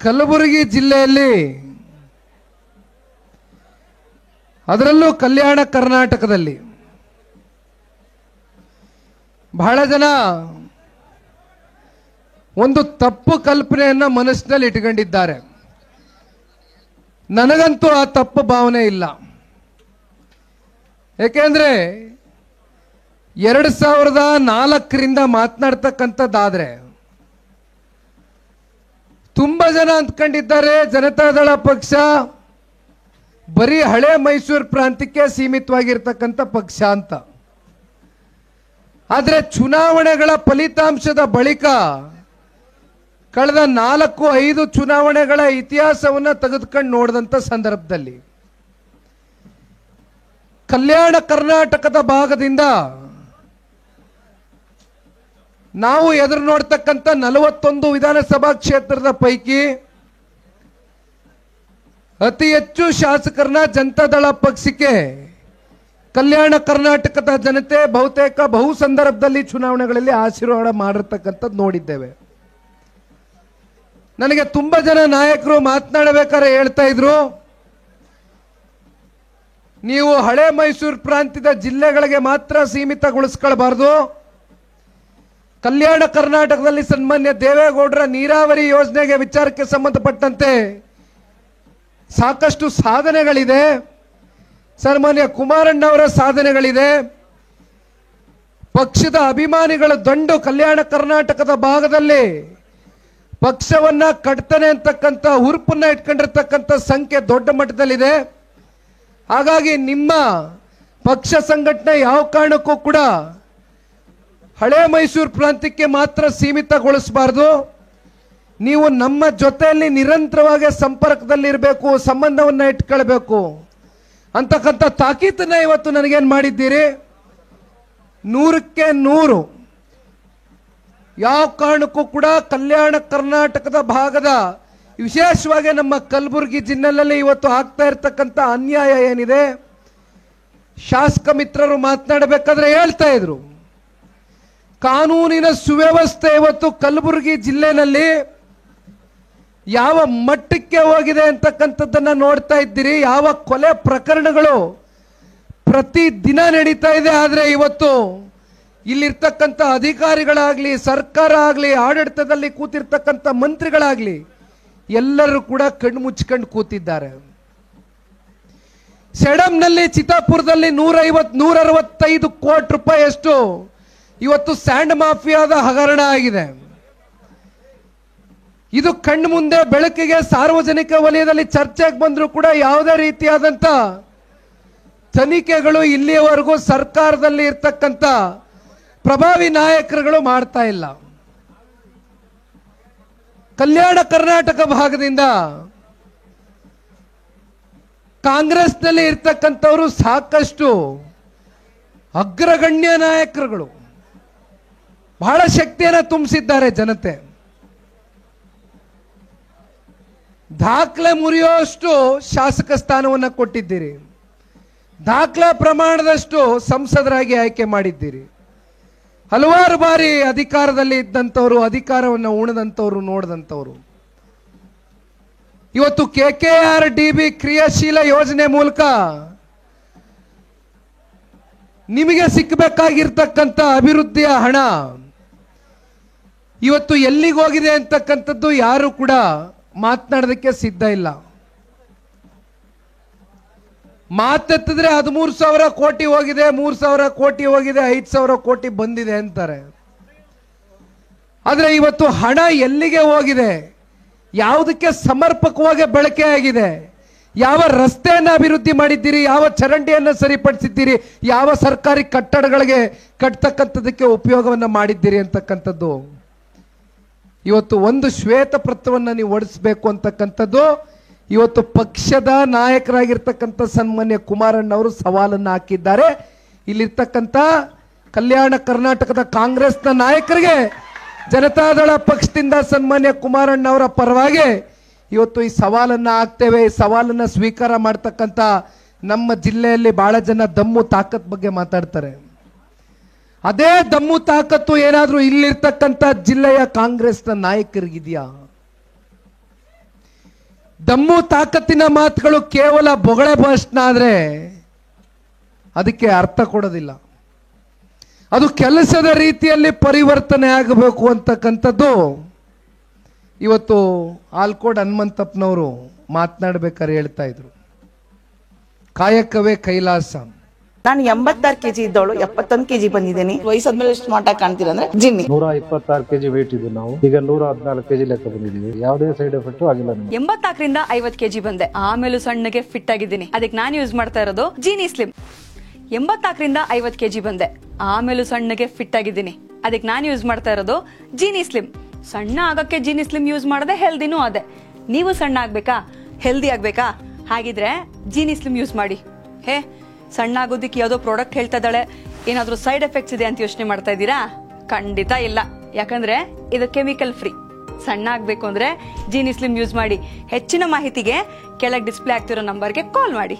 ಕಲಬುರಗಿ ಜಿಲ್ಲೆಯಲ್ಲಿ ಅದರಲ್ಲೂ ಕಲ್ಯಾಣ ಕರ್ನಾಟಕದಲ್ಲಿ ಬಹಳ ಜನ ಒಂದು ತಪ್ಪು ಕಲ್ಪನೆಯನ್ನ ಮನಸ್ಸಿನಲ್ಲಿ ಇಟ್ಕೊಂಡಿದ್ದಾರೆ. ನನಗಂತೂ ಆ ತಪ್ಪು ಭಾವನೆ ಇಲ್ಲ. ಯಾಕೆಂದ್ರೆ 2004ರಿಂದ ಮಾತನಾಡ್ತಕ್ಕಂಥದ್ದಾದ್ರೆ ತುಂಬಾ ಜನ ಅಂದ್ಕೊಂಡಿದ್ದಾರೆ ಜನತಾದಳ ಪಕ್ಷ ಬರೀ ಹಳೆ ಮೈಸೂರು ಪ್ರಾಂತ್ಯಕ್ಕೆ ಸೀಮಿತವಾಗಿರ್ತಕ್ಕಂಥ ಪಕ್ಷ ಅಂತ. ಆದರೆ ಚುನಾವಣೆಗಳ ಫಲಿತಾಂಶದ ಬಳಿಕ ಕಳೆದ 4-5 ಚುನಾವಣೆಗಳ ಇತಿಹಾಸವನ್ನು ತೆಗೆದುಕೊಂಡು ನೋಡಿದಂಥ ಸಂದರ್ಭದಲ್ಲಿ ಕಲ್ಯಾಣ ಕರ್ನಾಟಕದ ಭಾಗದಿಂದ ನಾವು ಎದುರು ನೋಡ್ತಕ್ಕಂಥ 41 ವಿಧಾನಸಭಾ ಕ್ಷೇತ್ರದ ಪೈಕಿ ಅತಿ ಹೆಚ್ಚು ಶಾಸಕರನ್ನ ಜನತಾದಳ ಪಕ್ಷಕ್ಕೆ ಕಲ್ಯಾಣ ಕರ್ನಾಟಕದ ಜನತೆ ಬಹುತೇಕ ಬಹು ಸಂದರ್ಭದಲ್ಲಿ ಚುನಾವಣೆಗಳಲ್ಲಿ ಆಶೀರ್ವಾದ ಮಾಡಿರ್ತಕ್ಕಂಥದ್ದು ನೋಡಿದ್ದೇವೆ. ನನಗೆ ತುಂಬಾ ಜನ ನಾಯಕರು ಮಾತನಾಡಬೇಕಾದ್ರೆ ಹೇಳ್ತಾ ಇದ್ರು, ನೀವು ಹಳೆ ಮೈಸೂರು ಪ್ರಾಂತ್ಯದ ಜಿಲ್ಲೆಗಳಿಗೆ ಮಾತ್ರ ಸೀಮಿತಗೊಳಿಸ್ಕೊಳ್ಬಾರ್ದು, ಕಲ್ಯಾಣ ಕರ್ನಾಟಕದಲ್ಲಿ ಸನ್ಮಾನ್ಯ ದೇವೇಗೌಡರ ನೀರಾವರಿ ಯೋಜನೆಗೆ ವಿಚಾರಕ್ಕೆ ಸಂಬಂಧಪಟ್ಟಂತೆ ಸಾಕಷ್ಟು ಸಾಧನೆಗಳಿದೆ, ಸನ್ಮಾನ್ಯ ಕುಮಾರಣ್ಣವರ ಸಾಧನೆಗಳಿದೆ, ಪಕ್ಷದ ಅಭಿಮಾನಿಗಳ ದಂಡು ಕಲ್ಯಾಣ ಕರ್ನಾಟಕದ ಭಾಗದಲ್ಲಿ ಪಕ್ಷವನ್ನ ಕಟ್ತಾನೆ ಅಂತಕ್ಕಂಥ ಹುರುಪನ್ನ ಇಟ್ಕೊಂಡಿರ್ತಕ್ಕಂಥ ಸಂಖ್ಯೆ ದೊಡ್ಡ ಮಟ್ಟದಲ್ಲಿದೆ. ಹಾಗಾಗಿ ನಿಮ್ಮ ಪಕ್ಷ ಸಂಘಟನೆ ಯಾವ ಕಾರಣಕ್ಕೂ ಕೂಡ ಹಳೆ ಮೈಸೂರು ಪ್ರಾಂತ್ಯಕ್ಕೆ ಮಾತ್ರ ಸೀಮಿತಗೊಳಿಸಬಾರ್ದು, ನೀವು ನಮ್ಮ ಜೊತೆಯಲ್ಲಿ ನಿರಂತರವಾಗಿ ಸಂಪರ್ಕದಲ್ಲಿರಬೇಕು, ಸಂಬಂಧವನ್ನ ಇಟ್ಕೊಳ್ಬೇಕು ಅಂತಕ್ಕಂಥ ತಾಕೀತನ್ನ ಇವತ್ತು ನನಗೇನು ಮಾಡಿದ್ದೀರಿ. 100ಕ್ಕೆ 100 ಯಾವ ಕಾರಣಕ್ಕೂ ಕೂಡ ಕಲ್ಯಾಣ ಕರ್ನಾಟಕದ ಭಾಗದ ವಿಶೇಷವಾಗಿ ನಮ್ಮ ಕಲಬುರಗಿ ಜಿಲ್ಲೆಯಲ್ಲಿ ಇವತ್ತು ಆಗ್ತಾ ಇರತಕ್ಕಂಥ ಅನ್ಯಾಯ ಏನಿದೆ, ಶಾಸಕ ಮಿತ್ರರು ಮಾತನಾಡಬೇಕಾದ್ರೆ ಹೇಳ್ತಾ ಇದ್ರು, ಕಾನೂನಿನ ಸುವ್ಯವಸ್ಥೆ ಇವತ್ತು ಕಲಬುರಗಿ ಜಿಲ್ಲೆನಲ್ಲಿ ಯಾವ ಮಟ್ಟಕ್ಕೆ ಹೋಗಿದೆ ಅಂತಕ್ಕಂಥದ್ದನ್ನ ನೋಡ್ತಾ ಇದ್ದೀರಿ. ಯಾವ ಕೊಲೆ ಪ್ರಕರಣಗಳು ಪ್ರತಿ ದಿನ ನಡೀತಾ ಇದೆ. ಆದರೆ ಇವತ್ತು ಇಲ್ಲಿರ್ತಕ್ಕಂಥ ಅಧಿಕಾರಿಗಳಾಗ್ಲಿ, ಸರ್ಕಾರ ಆಗಲಿ, ಆಡಳಿತದಲ್ಲಿ ಕೂತಿರ್ತಕ್ಕಂಥ ಮಂತ್ರಿಗಳಾಗ್ಲಿ ಎಲ್ಲರೂ ಕೂಡ ಕಣ್ಣು ಮುಚ್ಕೊಂಡು ಕೂತಿದ್ದಾರೆ. ಸೆಡಂನಲ್ಲಿ ಚಿತ್ತಾಪುರದಲ್ಲಿ 165 ಕೋಟಿ ರೂಪಾಯಿಯಷ್ಟು ಇವತ್ತು ಸ್ಯಾಂಡ್ ಮಾಫಿಯಾದ ಹಗರಣ ಆಗಿದೆ. ಇದು ಕಣ್ಣು ಮುಂದೆ ಬೆಳಕಿಗೆ ಸಾರ್ವಜನಿಕ ವಲಯದಲ್ಲಿ ಚರ್ಚೆಗೆ ಬಂದರೂ ಕೂಡ ಯಾವುದೇ ರೀತಿಯಾದಂಥ ತನಿಖೆಗಳು ಇಲ್ಲಿಯವರೆಗೂ ಸರ್ಕಾರದಲ್ಲಿ ಇರ್ತಕ್ಕಂಥ ಪ್ರಭಾವಿ ನಾಯಕರುಗಳು ಮಾಡ್ತಾ ಇಲ್ಲ. ಕಲ್ಯಾಣ ಕರ್ನಾಟಕ ಭಾಗದಿಂದ ಕಾಂಗ್ರೆಸ್ನಲ್ಲಿ ಇರ್ತಕ್ಕಂಥವರು ಸಾಕಷ್ಟು ಅಗ್ರಗಣ್ಯ ನಾಯಕರುಗಳು ಬಹಳ ಶಕ್ತಿಯನ್ನು ತುಂಬಿಸಿದ್ದಾರೆ. ಜನತೆ ದಾಖಲೆ ಮುರಿಯುವಷ್ಟು ಶಾಸಕ ಸ್ಥಾನವನ್ನು ಕೊಟ್ಟಿದ್ದೀರಿ, ದಾಖಲೆ ಪ್ರಮಾಣದಷ್ಟು ಸಂಸದರಾಗಿ ಆಯ್ಕೆ ಮಾಡಿದ್ದೀರಿ. ಹಲವಾರು ಬಾರಿ ಅಧಿಕಾರದಲ್ಲಿ ಇದ್ದಂಥವ್ರು, ಅಧಿಕಾರವನ್ನು ಉಣದಂಥವ್ರು, ನೋಡಿದಂಥವ್ರು. ಇವತ್ತು KKRDB ಕ್ರಿಯಾಶೀಲ ಯೋಜನೆ ಮೂಲಕ ನಿಮಗೆ ಸಿಕ್ಕಬೇಕಾಗಿರ್ತಕ್ಕಂಥ ಅಭಿವೃದ್ಧಿಯ ಹಣ ಇವತ್ತು ಎಲ್ಲಿಗೆ ಹೋಗಿದೆ ಅಂತಕ್ಕಂಥದ್ದು ಯಾರು ಕೂಡ ಮಾತನಾಡೋದಕ್ಕೆ ಸಿದ್ಧ ಇಲ್ಲ. ಮಾತೆತ್ತಿದ್ರೆ 13,000 ಕೋಟಿ ಹೋಗಿದೆ, 3,000 ಕೋಟಿ ಹೋಗಿದೆ, 5,000 ಕೋಟಿ ಬಂದಿದೆ ಅಂತಾರೆ. ಆದರೆ ಇವತ್ತು ಹಣ ಎಲ್ಲಿಗೆ ಹೋಗಿದೆ, ಯಾವುದಕ್ಕೆ ಸಮರ್ಪಕವಾಗಿ ಬಳಕೆ ಆಗಿದೆ, ಯಾವ ರಸ್ತೆಯನ್ನು ಅಭಿವೃದ್ಧಿ ಮಾಡಿದ್ದೀರಿ, ಯಾವ ಚರಂಡಿಯನ್ನು ಸರಿಪಡಿಸಿದ್ದೀರಿ, ಯಾವ ಸರ್ಕಾರಿ ಕಟ್ಟಡಗಳಿಗೆ ಕಟ್ತಕ್ಕಂಥದಕ್ಕೆ ಉಪಯೋಗವನ್ನು ಮಾಡಿದ್ದೀರಿ ಅಂತಕ್ಕಂಥದ್ದು ಇವತ್ತು ಒಂದು ಶ್ವೇತ ಪತ್ರವನ್ನು ನೀವು ಹೊಡಿಸಬೇಕು ಅಂತಕ್ಕಂಥದ್ದು ಇವತ್ತು ಪಕ್ಷದ ನಾಯಕರಾಗಿರ್ತಕ್ಕಂಥ ಸನ್ಮಾನ್ಯ ಕುಮಾರಣ್ಣವರು ಸವಾಲನ್ನು ಹಾಕಿದ್ದಾರೆ. ಇಲ್ಲಿರ್ತಕ್ಕಂಥ ಕಲ್ಯಾಣ ಕರ್ನಾಟಕದ ಕಾಂಗ್ರೆಸ್ನ ನಾಯಕರಿಗೆ ಜನತಾದಳ ಪಕ್ಷದಿಂದ ಸನ್ಮಾನ್ಯ ಕುಮಾರಣ್ಣವರ ಪರವಾಗಿ ಇವತ್ತು ಈ ಸವಾಲನ್ನು ಹಾಕ್ತೇವೆ. ಈ ಸವಾಲನ್ನು ಸ್ವೀಕಾರ ಮಾಡ್ತಕ್ಕಂಥ ನಮ್ಮ ಜಿಲ್ಲೆಯಲ್ಲಿ ಬಹಳ ಜನ ದಮ್ಮು ತಾಕತ್ ಬಗ್ಗೆ ಮಾತಾಡ್ತಾರೆ. ಅದೇ ದಮ್ಮು ತಾಕತ್ತು ಏನಾದರೂ ಇಲ್ಲಿರ್ತಕ್ಕಂಥ ಜಿಲ್ಲೆಯ ಕಾಂಗ್ರೆಸ್ನ ನಾಯಕರಿಗಿದೆಯಾ? ದಮ್ಮು ತಾಕತ್ತಿನ ಮಾತುಗಳು ಕೇವಲ ಬೊಗಳೆ ಭಾಷಣ ಆದ್ರೆ ಅದಕ್ಕೆ ಅರ್ಥ ಕೊಡೋದಿಲ್ಲ. ಅದು ಕೆಲಸದ ರೀತಿಯಲ್ಲಿ ಪರಿವರ್ತನೆ ಆಗಬೇಕು ಅಂತಕ್ಕಂಥದ್ದು ಇವತ್ತು ಆಲ್ಕೋಡ್ ಹನುಮಂತಪ್ಪನವರು ಮಾತನಾಡ್ಬೇಕಾದ್ರೆ ಹೇಳ್ತಾ ಇದ್ರು. ಕಾಯಕವೇ ಕೈಲಾಸ. ನಾನು 86 ಕೆಜಿ ಇದ್ದವಳು 71 ಕೆಜಿ ಬಂದಿದ್ದೀನಿ. ವಯಸ್ಸಾದ್ಮೇಲೆ ಸ್ಮಾರ್ಟ್ ಆಗಿ ಕಾಣ್ತೀರಾ ಅಂದ್ರೆ ಜಿನ್ನಿ. 126 ಕೆಜಿ ವೇಟ್ ಇದ್ದು ನಾವು ಈಗ 114 ಕೆಜಿ ಲೆಕ್ಕ ಬಂದಿದ್ದೀವಿ. ಯಾವುದೇ ಸೈಡ್ ಎಫೆಕ್ಟ್ ಆಗಿಲ್ಲ. 84ರಿಂದ 50 ಕೆಜಿ ಬಂದೆ. ಆಮೇಲೂ ಸಣ್ಣಗೆ ಫಿಟ್ ಆಗಿದ್ದೀನಿ. ಅದಕ್ಕೆ ನಾನು ಯೂಸ್ ಮಾಡ್ತಾ ಇರೋದು ಜೀನಿ ಸ್ಲಿಮ್. 84ರಿಂದ 50 ಕೆಜಿ ಬಂದೆ. ಆಮೇಲೂ ಸಣ್ಣಗೆ ಫಿಟ್ ಆಗಿದ್ದೀನಿ. ಅದಕ್ಕೆ ನಾನು ಯೂಸ್ ಮಾಡ್ತಾ ಇರೋದು ಜೀನಿ ಸ್ಲಿಮ್. ಸಣ್ಣ ಆಗಕ್ಕೆ ಜೀನಿ ಸ್ಲಿಮ್ ಯೂಸ್ ಮಾಡದೆ ಹೆಲ್ದಿನೂ ಅದೇ. ನೀವು ಸಣ್ಣ ಆಗ್ಬೇಕಾ, ಹೆಲ್ದಿ ಆಗ್ಬೇಕಾ? ಹಾಗಿದ್ರೆ ಜೀನಿ ಸ್ಲಿಮ್ ಯೂಸ್ ಮಾಡಿ. ಹೇ, ಸಣ್ಣ ಆಗೋದಿಕ್ಕೆ ಯಾವುದೋ ಪ್ರಾಡಕ್ಟ್ ಹೇಳ್ತಾ ಇದ್ದಾಳೆ, ಏನಾದ್ರೂ ಸೈಡ್ ಎಫೆಕ್ಟ್ಸ್ ಇದೆ ಅಂತ ಯೋಚನೆ ಮಾಡ್ತಾ ಇದ್ದೀರಾ? ಖಂಡಿತ ಇಲ್ಲ. ಯಾಕಂದ್ರೆ ಇದು ಕೆಮಿಕಲ್ ಫ್ರೀ. ಸಣ್ಣ ಆಗ್ಬೇಕು ಅಂದ್ರೆ ಜೀನಿ ಸ್ಲಿಮ್ ಯೂಸ್ ಮಾಡಿ. ಹೆಚ್ಚಿನ ಮಾಹಿತಿಗೆ ಕೆಳಗೆ ಡಿಸ್ಪ್ಲೇ ಆಗ್ತಿರೋ ನಂಬರ್ಗೆ ಕಾಲ್ ಮಾಡಿ.